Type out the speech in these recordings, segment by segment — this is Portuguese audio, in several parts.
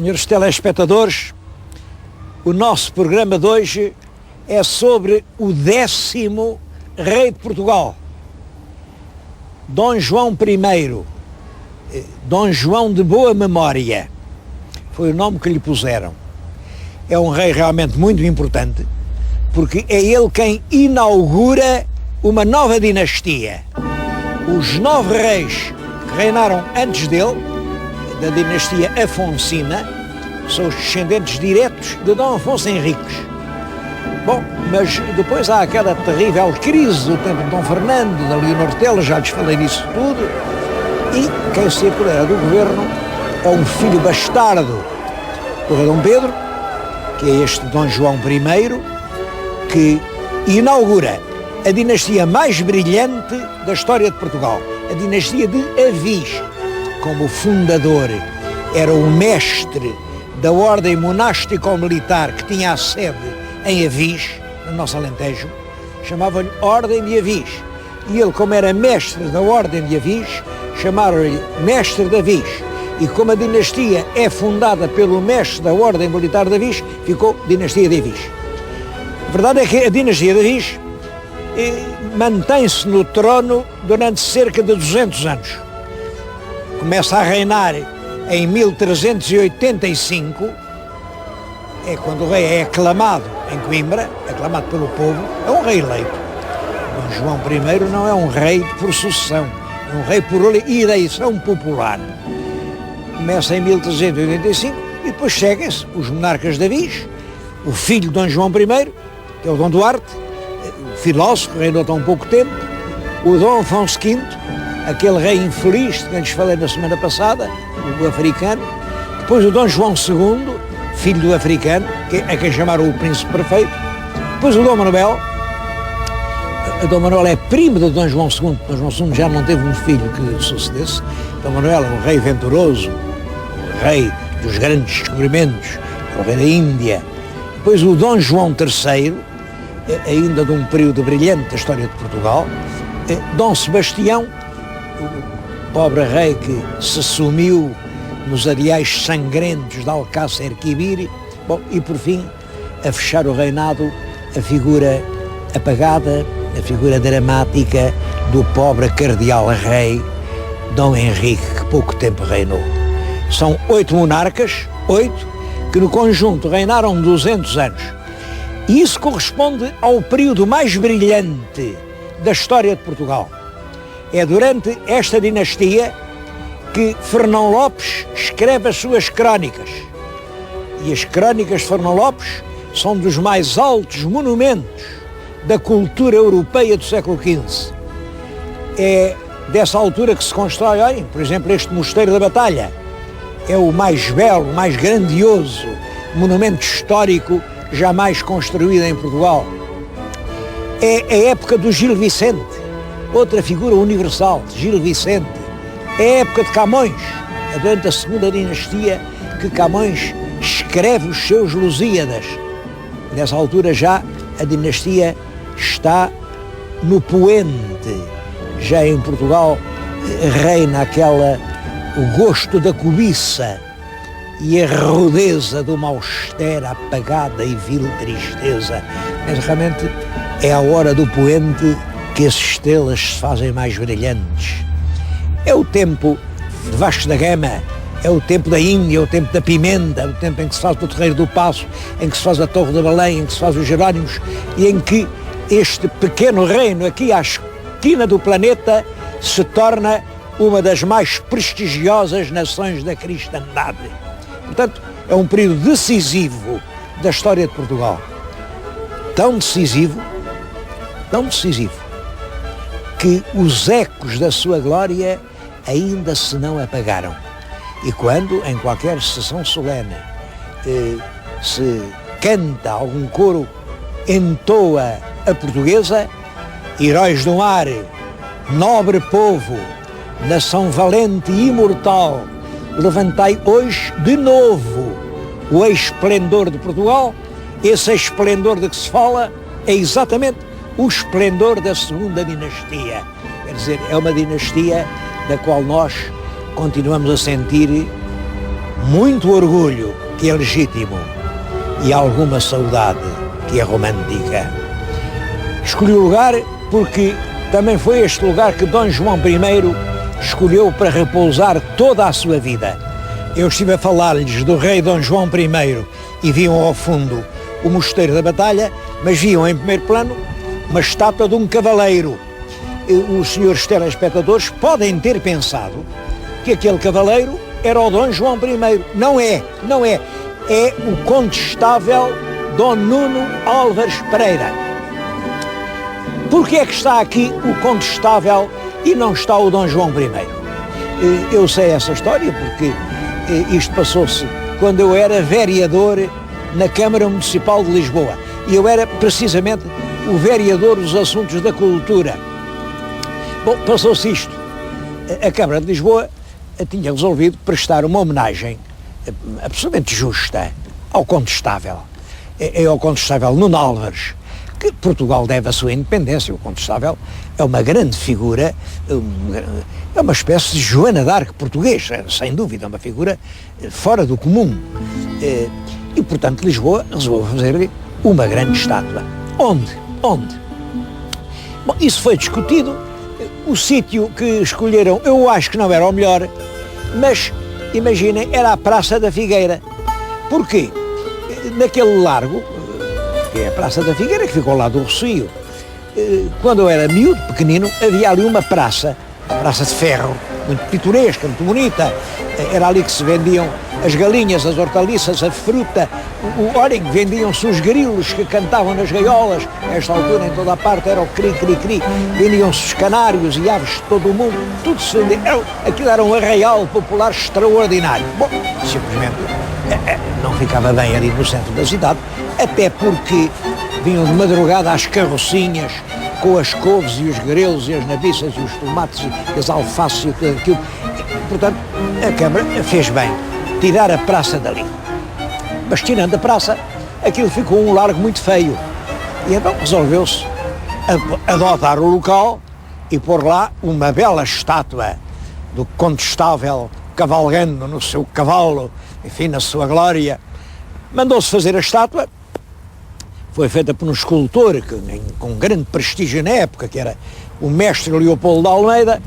Senhores telespectadores, o nosso programa de hoje é sobre o 10º rei de Portugal, Dom João I, Dom João de boa memória, foi o nome que lhe puseram. É um rei realmente muito importante, porque é ele quem inaugura uma nova dinastia. Os 9 reis que reinaram antes dele, da dinastia Afonsina, são os descendentes diretos de Dom Afonso Henriques. Bom, mas depois há aquela terrível crise do tempo de Dom Fernando, da Leonor Tela, já lhes falei disso tudo, e quem se apodera do governo é um filho bastardo do rei Dom Pedro, que é este Dom João I, que inaugura a dinastia mais brilhante da história de Portugal, a dinastia de Avis. Como fundador era o mestre da ordem monástico-militar que tinha a sede em Avis, no nosso Alentejo, chamava-lhe Ordem de Avis. E ele, como era mestre da Ordem de Avis, chamaram-lhe Mestre de Avis. E como a dinastia é fundada pelo mestre da Ordem Militar de Avis, ficou Dinastia de Avis. A verdade é que a Dinastia de Avis mantém-se no trono durante cerca de 200 anos. Começa a reinar em 1385, é quando o rei é aclamado em Coimbra, aclamado pelo povo, é um rei eleito. Dom João I não é um rei por sucessão, é um rei por eleição popular. Começa em 1385 e depois seguem-se os monarcas de Avis, o filho de Dom João I, que é o Dom Duarte, o filósofo, que reinou tão pouco tempo, o Dom Afonso V, aquele rei infeliz de quem lhes falei na semana passada, o africano, depois o Dom João II, filho do africano, a quem chamaram o príncipe perfeito, depois o Dom Manuel. O Dom Manuel é primo de Dom João II, Dom João II já não teve um filho que lhe sucedesse. Dom Manuel é um rei venturoso, um rei dos grandes descobrimentos, o rei da Índia. Depois o Dom João III, ainda de um período brilhante da história de Portugal, Dom Sebastião, o pobre rei que se sumiu nos areais sangrentos de Alcácer Quibir. Bom, e por fim, a fechar o reinado, a figura apagada, a figura dramática do pobre cardeal rei Dom Henrique, que pouco tempo reinou. São 8 monarcas, 8, que no conjunto reinaram 200 anos. E isso corresponde ao período mais brilhante da história de Portugal. É durante esta dinastia que Fernão Lopes escreve as suas crónicas. E as crónicas de Fernão Lopes são dos mais altos monumentos da cultura europeia do século XV. É dessa altura que se constrói, olhem, por exemplo, este Mosteiro da Batalha. É o mais belo, o mais grandioso monumento histórico jamais construído em Portugal. É a época do Gil Vicente, outra figura universal, Gil Vicente. É a época de Camões, é durante a segunda dinastia que Camões escreve os seus Lusíadas. Nessa altura já a dinastia está no poente. Já em Portugal reina o gosto da cobiça e a rudeza de uma austera, apagada e vil tristeza. Mas realmente é a hora do poente que as estrelas se fazem mais brilhantes. É o tempo de Vasco da Gama, é o tempo da Índia, é o tempo da pimenta, é o tempo em que se faz o Terreiro do Paço, em que se faz a Torre de Belém, em que se faz os Jerónimos e em que este pequeno reino aqui à esquina do planeta se torna uma das mais prestigiosas nações da cristandade. Portanto, é um período decisivo da história de Portugal. Tão decisivo, que os ecos da sua glória ainda se não apagaram. E quando, em qualquer sessão solene, se canta algum coro, entoa a portuguesa, heróis do mar, nobre povo, nação valente e imortal, levantai hoje de novo o esplendor de Portugal. Esse esplendor de que se fala é exatamente o esplendor da segunda dinastia. Quer dizer, é uma dinastia da qual nós continuamos a sentir muito orgulho, que é legítimo, e alguma saudade, que é romântica. Escolhi o lugar porque também foi este lugar que Dom João I escolheu para repousar toda a sua vida. Eu estive a falar-lhes do rei Dom João I e viam ao fundo o Mosteiro da Batalha, mas viam em primeiro plano uma estátua de um cavaleiro. Os senhores telespectadores podem ter pensado que aquele cavaleiro era o Dom João I. Não é. É o condestável Dom Nuno Álvares Pereira. Porquê é que está aqui o condestável e não está o Dom João I? Eu sei essa história porque isto passou-se quando eu era vereador na Câmara Municipal de Lisboa. E eu era precisamente o vereador dos assuntos da cultura. Bom, passou-se isto. A Câmara de Lisboa tinha resolvido prestar uma homenagem absolutamente justa ao condestável. É ao condestável Nuno Álvares, que Portugal deve a sua independência. O condestável é uma grande figura, é uma espécie de Joana d'Arc português, sem dúvida, uma figura fora do comum. E, portanto, Lisboa resolveu fazer-lhe uma grande estátua. Onde? Bom, isso foi discutido. O sítio que escolheram, eu acho que não era o melhor, mas, imaginem, era a Praça da Figueira. Porquê? Naquele largo, que é a Praça da Figueira, que ficou lá do Rossio, quando eu era miúdo, pequenino, havia ali uma praça, a Praça de Ferro, muito pitoresca, muito bonita. Era ali que se vendiam as galinhas, as hortaliças, a fruta. Olhem, vendiam-se os grilos que cantavam nas gaiolas. A esta altura, em toda a parte, era o cri-cri-cri. Vendiam-se os canários e aves de todo o mundo. Tudo se vendia. Aquilo era um arraial popular extraordinário. Bom, simplesmente não ficava bem ali no centro da cidade, até porque vinham de madrugada às carrocinhas, com as couves e os grelos e as nabiças e os tomates e as alfaces e tudo aquilo. Portanto, a Câmara fez bem tirar a praça dali. Mas tirando a praça, aquilo ficou um largo muito feio. E então resolveu-se adotar o local e pôr lá uma bela estátua do condestável cavalgando no seu cavalo, enfim, na sua glória. Mandou-se fazer a estátua. Foi feita por um escultor com grande prestígio na época, que era o mestre Leopoldo de Almeida,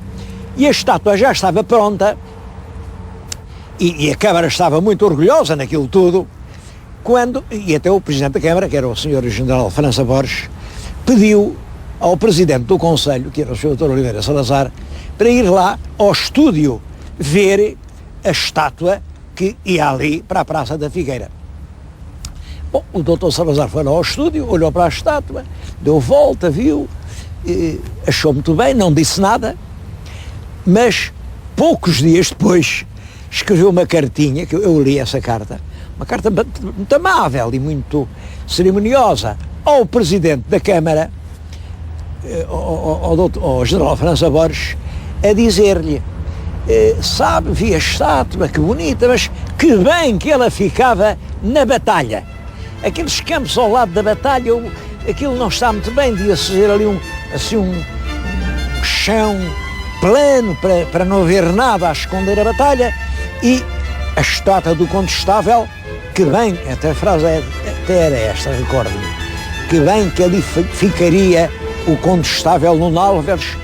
e a estátua já estava pronta, e a Câmara estava muito orgulhosa naquilo tudo, e até o Presidente da Câmara, que era o Sr. General França Borges, pediu ao Presidente do Conselho, que era o Sr. Dr. Oliveira Salazar, para ir lá ao estúdio ver a estátua que ia ali para a Praça da Figueira. Bom, o Dr. Salazar foi lá ao estúdio, olhou para a estátua, deu volta, viu, achou muito bem, não disse nada, mas poucos dias depois escreveu uma cartinha, que eu li essa carta, uma carta muito amável e muito cerimoniosa, ao Presidente da Câmara, ao General França Borges, a dizer-lhe, sabe, vi a estátua, que bonita, mas que bem que ela ficava na batalha. Aqueles campos ao lado da batalha, aquilo não está muito bem, devia-se fazer ali um chão plano para não haver nada a esconder a batalha, e a estátua do condestável, que bem, até a frase até era esta, recordo-me, que bem que ali ficaria o condestável Nuno Álvares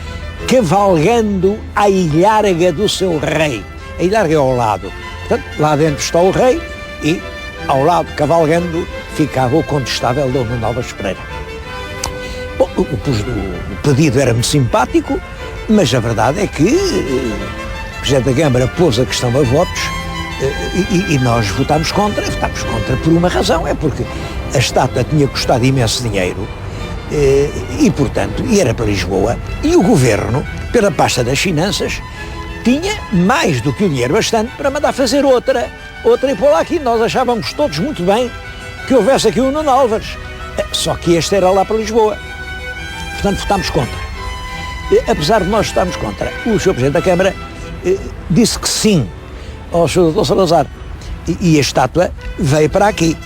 cavalgando à ilharga do seu rei. A ilharga é ao lado, portanto, lá dentro está o rei e ao lado, cavalgando, ficava o condestável Dom Nuno Álvares Pereira. Bom, o pedido era muito simpático, mas a verdade é que o Presidente da Câmara pôs a questão a votos e nós votámos contra por uma razão, é porque a estátua tinha custado imenso dinheiro e, portanto, era para Lisboa, e o Governo, pela pasta das Finanças, tinha mais do que o dinheiro bastante para mandar fazer outra e pôr lá aqui. Nós achávamos todos muito bem que houvesse aqui o Nuno Álvares, só que este era lá para Lisboa. Portanto, votámos contra. Apesar de nós votarmos contra, o Sr. Presidente da Câmara disse que sim ao Sr. Dr. Salazar, e a estátua veio para aqui,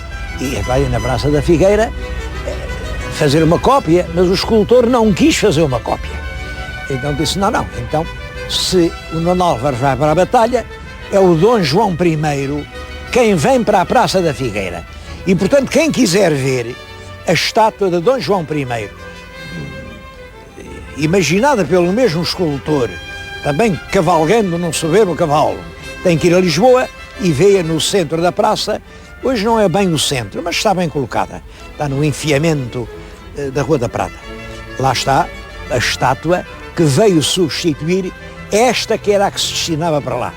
e veio na Praça da Figueira fazer uma cópia, mas o escultor não quis fazer uma cópia. Então disse, não, então, se o Nuno Álvares vai para a batalha, é o Dom João I quem vem para a Praça da Figueira. E, portanto, quem quiser ver a estátua de Dom João I, imaginada pelo mesmo escultor, também cavalgando num soberbo cavalo, tem que ir a Lisboa e vê-a no centro da praça. Hoje não é bem no centro, mas está bem colocada. Está no enfiamento da Rua da Prata. Lá está a estátua que veio substituir esta que era a que se destinava para lá.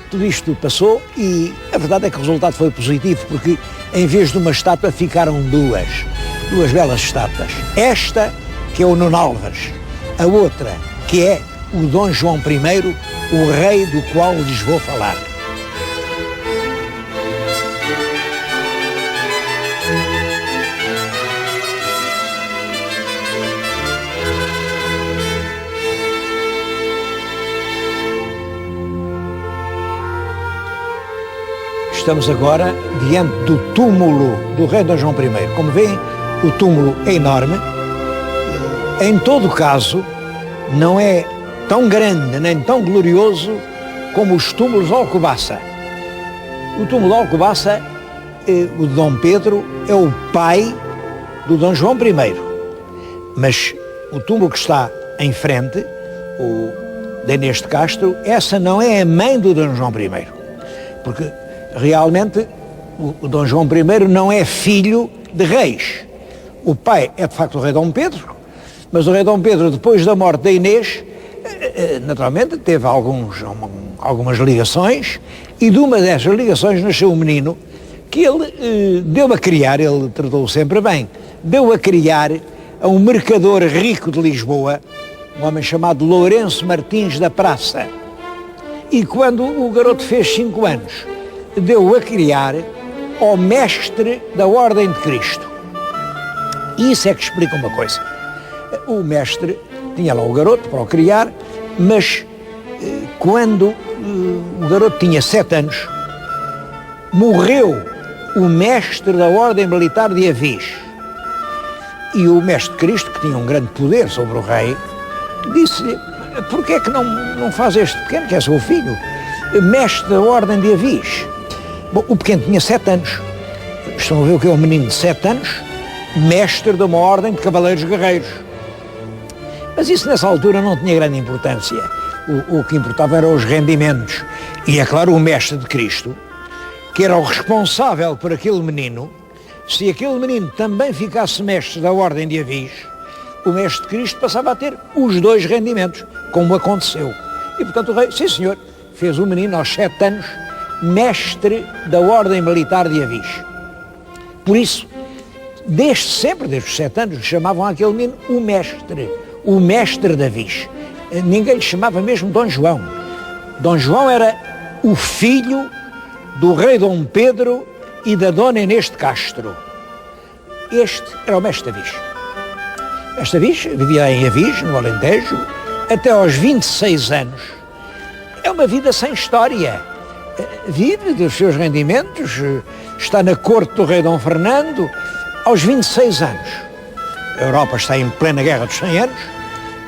Tudo isto passou e a verdade é que o resultado foi positivo, porque em vez de uma estátua ficaram duas belas estátuas. Esta, que é o Nuno Álvares, a outra, que é o Dom João I, o rei do qual lhes vou falar. Estamos agora diante do túmulo do rei Dom João I. Como veem, o túmulo é enorme. Em todo caso, não é tão grande nem tão glorioso como os túmulos de Alcobaça. O túmulo de Alcobaça, o de Dom Pedro, é o pai do Dom João I. Mas o túmulo que está em frente, o de Inês de Castro, essa não é a mãe do Dom João I. Porque realmente o Dom João I não é filho de reis. O pai é de facto o rei Dom Pedro, mas o rei Dom Pedro, depois da morte da Inês, naturalmente teve algumas ligações, e de uma dessas ligações nasceu um menino que ele deu a criar, ele tratou sempre bem, deu a criar a um mercador rico de Lisboa, um homem chamado Lourenço Martins da Praça. E quando o garoto fez 5 anos, deu a criar ao mestre da Ordem de Cristo. E isso é que explica uma coisa. O mestre tinha lá o garoto para o criar, mas quando o garoto tinha 7 anos, morreu o mestre da Ordem Militar de Avis. E o mestre de Cristo, que tinha um grande poder sobre o rei, disse-lhe: porquê é que não faz este pequeno, que é seu filho, mestre da Ordem de Avis? Bom, o pequeno tinha 7 anos. Estão a ver o que é um menino de 7 anos? Mestre de uma ordem de cavaleiros guerreiros. Mas isso nessa altura não tinha grande importância. O que importava eram os rendimentos. E é claro, o mestre de Cristo, que era o responsável por aquele menino, se aquele menino também ficasse mestre da Ordem de Avis, o mestre de Cristo passava a ter os 2 rendimentos, como aconteceu. E portanto o rei, sim senhor, fez o menino aos 7 anos mestre da Ordem Militar de Avis. Por isso, desde os 7 anos, chamavam aquele menino o mestre de Avis. Ninguém lhe chamava mesmo Dom João. Dom João era o filho do rei Dom Pedro e da dona Inês de Castro. Este era o mestre de Avis. O mestre de Avis vivia em Avis, no Alentejo, até aos 26 anos. É uma vida sem história. Vive dos seus rendimentos, está na corte do rei Dom Fernando, aos 26 anos. A Europa está em plena guerra dos 100 anos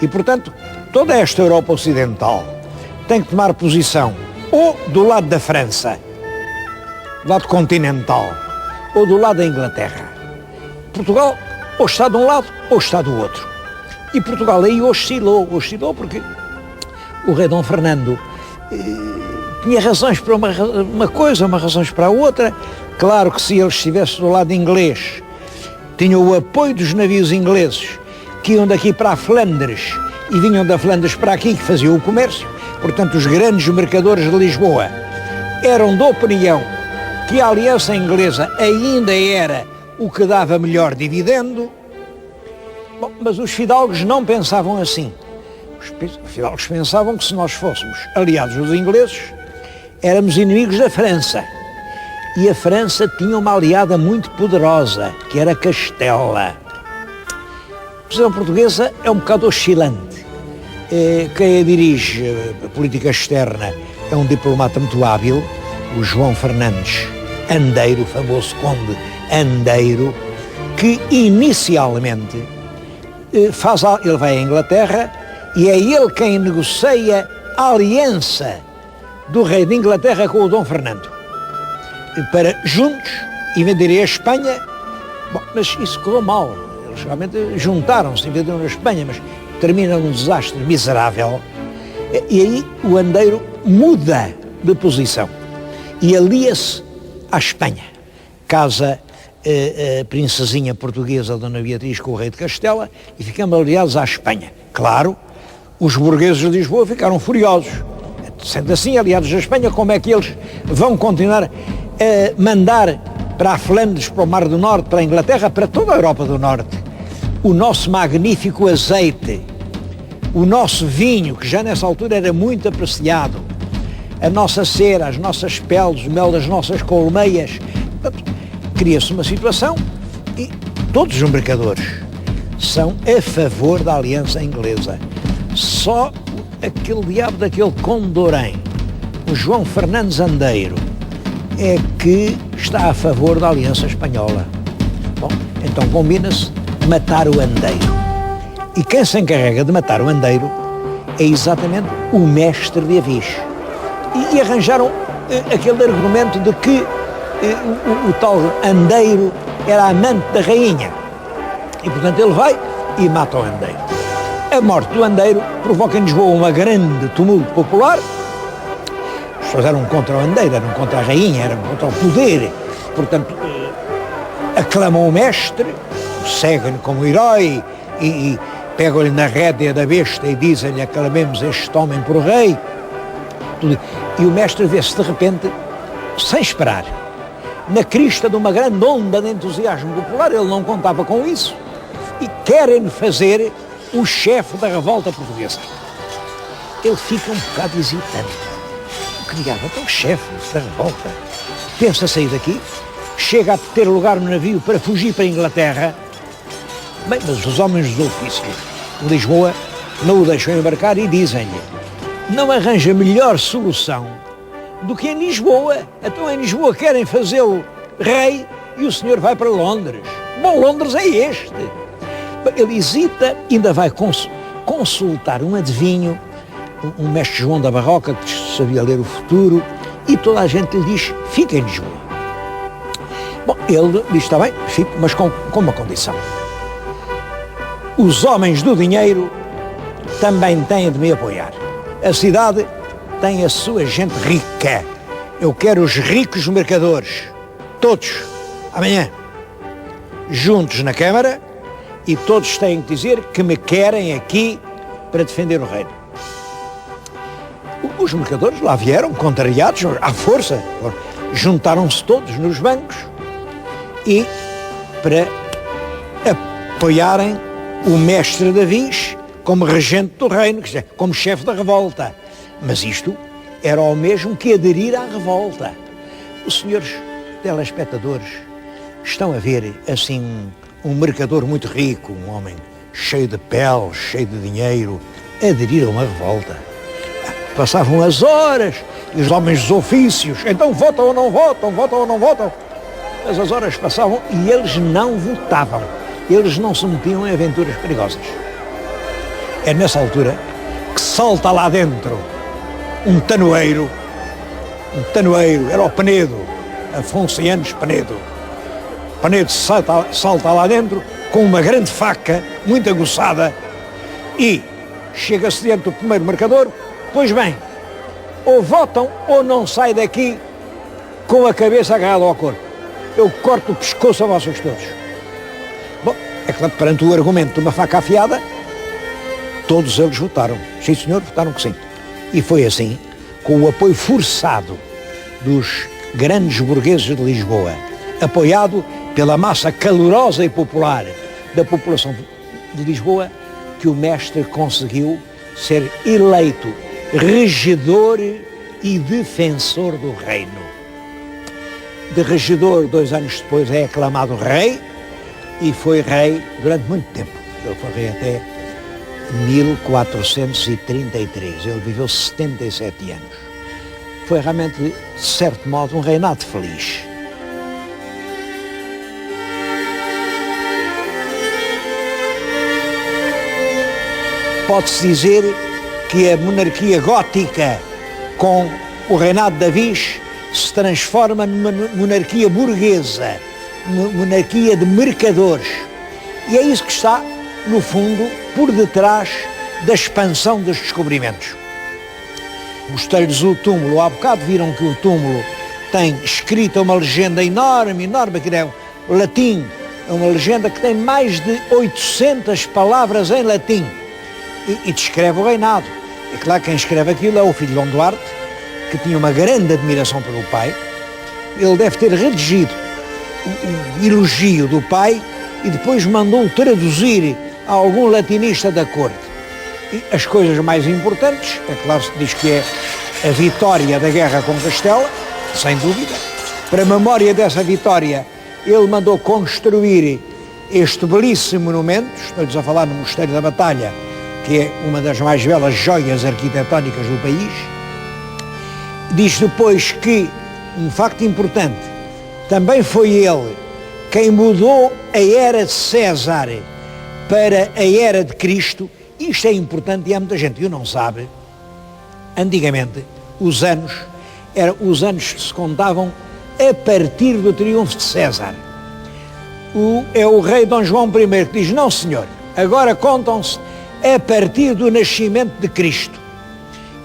e, portanto, toda esta Europa ocidental tem que tomar posição ou do lado da França, do lado continental, ou do lado da Inglaterra. Portugal ou está de um lado ou está do outro. E Portugal aí oscilou porque o rei Dom Fernando tinha razões para uma coisa, umas razões para a outra. Claro que se ele estivesse do lado inglês, tinha o apoio dos navios ingleses que iam daqui para a Flandres e vinham da Flandres para aqui, que faziam o comércio. Portanto, os grandes mercadores de Lisboa eram da opinião que a aliança inglesa ainda era o que dava melhor dividendo. Bom, mas os fidalgos não pensavam assim. Os fidalgos pensavam que se nós fôssemos aliados dos ingleses, éramos inimigos da França. E a França tinha uma aliada muito poderosa, que era Castela. A posição portuguesa é um bocado oscilante. Quem a dirige, a política externa, é um diplomata muito hábil, o João Fernandes Andeiro, o famoso conde Andeiro, que inicialmente ele vai à Inglaterra e é ele quem negocia a aliança do rei de Inglaterra com o Dom Fernando, para juntos invadirem a Espanha. Bom, mas isso correu mal. Eles realmente juntaram-se, invadiram a Espanha, mas termina num desastre miserável. E aí o Andeiro muda de posição e alia-se à Espanha. Casa a princesinha portuguesa Dona Beatriz com o rei de Castela e ficamos aliados à Espanha. Claro, os burgueses de Lisboa ficaram furiosos. Sendo assim, aliados à Espanha, como é que eles vão continuar a mandar para a Flandres, para o Mar do Norte, para a Inglaterra, para toda a Europa do Norte, o nosso magnífico azeite, o nosso vinho, que já nessa altura era muito apreciado, a nossa cera, as nossas peles, o mel das nossas colmeias. Cria-se uma situação e todos os mercadores são a favor da aliança inglesa. Só aquele diabo daquele Condorém, o João Fernandes Andeiro, é que está a favor da aliança espanhola. Bom, então combina-se matar o Andeiro. E quem se encarrega de matar o Andeiro é exatamente o mestre de Avis. E arranjaram aquele argumento de que o tal Andeiro era amante da rainha. E portanto ele vai e mata o Andeiro. A morte do Andeiro provoca em Lisboa uma grande tumulto popular. As pessoas eram contra o Andeiro, eram contra a rainha, eram contra o poder. Portanto, aclamam o mestre, seguem-no como herói e pegam-lhe na rédea da besta e dizem-lhe: aclamemos este homem por rei. E o mestre vê-se de repente, sem esperar, na crista de uma grande onda de entusiasmo popular. Ele não contava com isso e querem fazer o chefe da revolta portuguesa. Ele fica um bocado hesitante. O que diabo, então o chefe da revolta pensa sair daqui, chega a ter lugar no navio para fugir para a Inglaterra. Bem, mas os homens dos ofícios de Lisboa não o deixam embarcar e dizem-lhe: não arranja melhor solução do que em Lisboa. Então em Lisboa querem fazê-lo rei e o senhor vai para Londres. Bom, Londres é este. Ele hesita, ainda vai consultar um adivinho, um mestre João da Barroca que sabia ler o futuro, e toda a gente lhe diz: fica em Lisboa. Bom, ele diz: está bem, fico, mas com uma condição. Os homens do dinheiro também têm de me apoiar. A cidade tem a sua gente rica. Eu quero os ricos mercadores, todos, amanhã, juntos na Câmara, e todos têm que dizer que me querem aqui para defender o reino. Os mercadores lá vieram, contrariados, à força, juntaram-se todos nos bancos e para apoiarem o mestre de Avis como regente do reino, quer dizer, como chefe da revolta. Mas isto era o mesmo que aderir à revolta. Os senhores telespectadores estão a ver assim um mercador muito rico, um homem cheio de pele, cheio de dinheiro, aderir a uma revolta. Passavam as horas e os homens dos ofícios: então votam ou não votam, votam ou não votam. Mas as horas passavam e eles não votavam. Eles não se metiam em aventuras perigosas. É nessa altura que salta lá dentro um tanoeiro, era o Penedo, Afonso Yanes Penedo. Penedo salta lá dentro com uma grande faca, muito aguçada, e chega-se diante do primeiro marcador: pois bem, ou votam ou não sai daqui com a cabeça agarrada ao corpo. Eu corto o pescoço a vocês todos. Bom, é claro que perante o argumento de uma faca afiada, todos eles votaram. Sim, senhor, votaram que sim. E foi assim, com o apoio forçado dos grandes burgueses de Lisboa, apoiado pela massa calorosa e popular da população de Lisboa, que o mestre conseguiu ser eleito regedor e defensor do reino. De regedor, 2 anos depois, é aclamado rei, e foi rei durante muito tempo. Ele foi rei até 1433. Ele viveu 77 anos. Foi realmente, de certo modo, um reinado feliz. Pode-se dizer que a monarquia gótica, com o reinado de Davi se transforma numa monarquia burguesa, uma monarquia de mercadores. E é isso que está, no fundo, por detrás da expansão dos descobrimentos. Mostrei-lhes o túmulo, há bocado viram que o túmulo tem escrita uma legenda enorme, que é o latim, é uma legenda que tem mais de 800 palavras em latim e descreve o reinado. É claro que quem escreve aquilo é o filho de Dom Duarte, que tinha uma grande admiração pelo pai. Ele deve ter redigido o elogio do pai e depois mandou traduzir a algum latinista da corte. E as coisas mais importantes, é claro, se diz que é a vitória da guerra com Castela, sem dúvida. Para a memória dessa vitória, ele mandou construir este belíssimo monumento, estou-lhes a falar no Mosteiro da Batalha, que é uma das mais belas joias arquitetónicas do país. Diz depois que, um facto importante, também foi ele quem mudou a era de César para a era de Cristo. Isto é importante e há muita gente que não sabe. Antigamente, os anos que se contavam a partir do triunfo de César. É o rei Dom João I que diz, não senhor, agora contam-se a partir do nascimento de Cristo.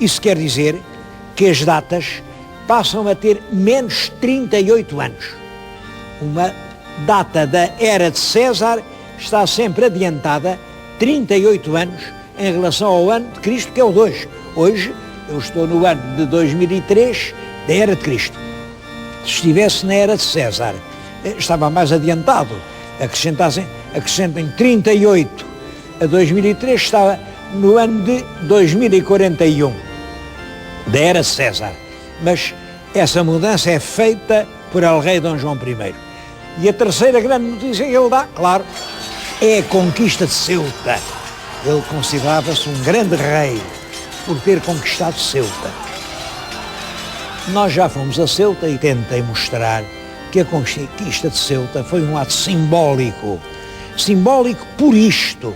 Isso quer dizer que as datas passam a ter menos 38 anos. Uma data da era de César está sempre adiantada 38 anos em relação ao ano de Cristo, que é o de hoje. Hoje, eu estou no ano de 2003 da era de Cristo. Se estivesse na era de César, estava mais adiantado. Acrescentem 38 a 2003, estava no ano de 2041, da era de César. Mas essa mudança é feita por el rei Dom João I. E a terceira grande notícia que ele dá, claro, é a conquista de Ceuta. Ele considerava-se um grande rei por ter conquistado Ceuta. Nós já fomos a Ceuta e tentei mostrar que a conquista de Ceuta foi um ato simbólico. Simbólico por isto.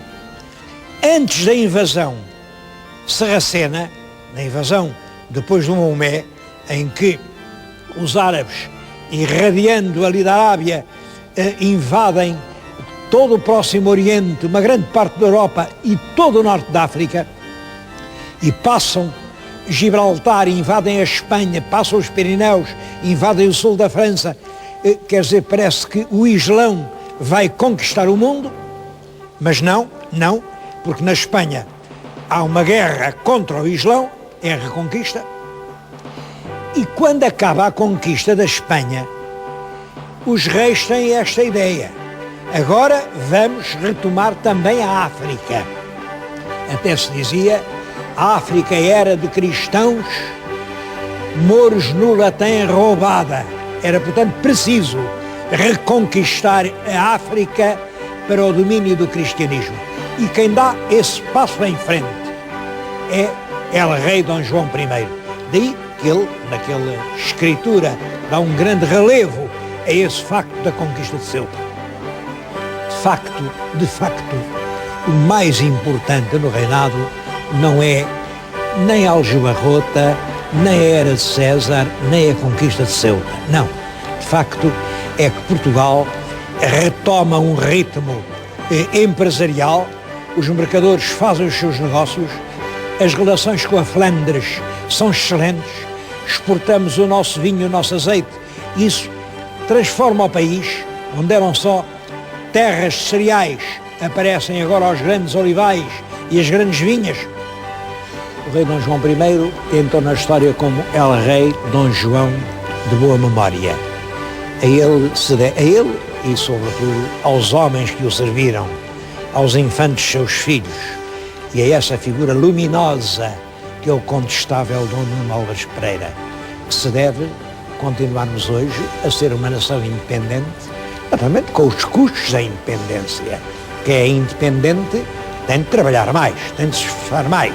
Antes da invasão sarracena, na invasão depois do Maomé, em que os árabes, irradiando ali da Arábia, invadem todo o Próximo Oriente, uma grande parte da Europa e todo o Norte da África, e passam Gibraltar, invadem a Espanha, passam os Pirineus, invadem o sul da França. Quer dizer, parece que o Islão vai conquistar o mundo, mas não, porque na Espanha há uma guerra contra o Islão, é a Reconquista, e quando acaba a conquista da Espanha, os reis têm esta ideia. Agora vamos retomar também a África. Até se dizia, a África era de cristãos, mouros nula têm roubada. Era, portanto, preciso reconquistar a África para o domínio do cristianismo. E quem dá esse passo em frente é el rei Dom João I. Daí que ele, naquela escritura, dá um grande relevo a esse facto da conquista de Ceuta. De facto, o mais importante no reinado não é nem a aljubarrota, nem a era de César, nem a conquista de Ceuta. Não. De facto, é que Portugal retoma um ritmo empresarial, os mercadores fazem os seus negócios, as relações com a Flandres são excelentes, exportamos o nosso vinho, o nosso azeite, isso transforma o país, onde eram só terras de cereais, aparecem agora os grandes olivais e as grandes vinhas. O rei Dom João I entrou na história como el rei Dom João de boa memória. A ele e sobretudo aos homens que o serviram, aos infantes seus filhos, e a essa figura luminosa que é o contestável Dom Nuno Álvares Pereira, que se deve continuarmos hoje a ser uma nação independente, naturalmente com os custos da independência. Quem é independente tem de trabalhar mais, tem de se esforçar mais.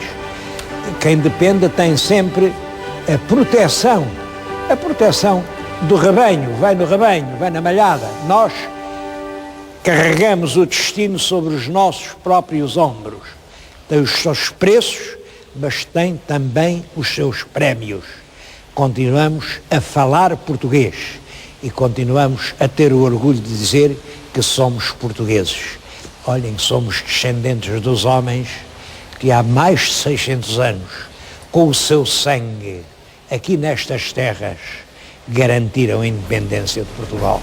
Quem depende tem sempre a proteção do rebanho, vai no rebanho, vai na malhada. Nós carregamos o destino sobre os nossos próprios ombros. Tem os seus preços, mas tem também os seus prémios. continuamos a falar português e continuamos a ter o orgulho de dizer que somos portugueses. Olhem, somos descendentes dos homens que há mais de 600 anos, com o seu sangue, aqui nestas terras, garantiram a independência de Portugal.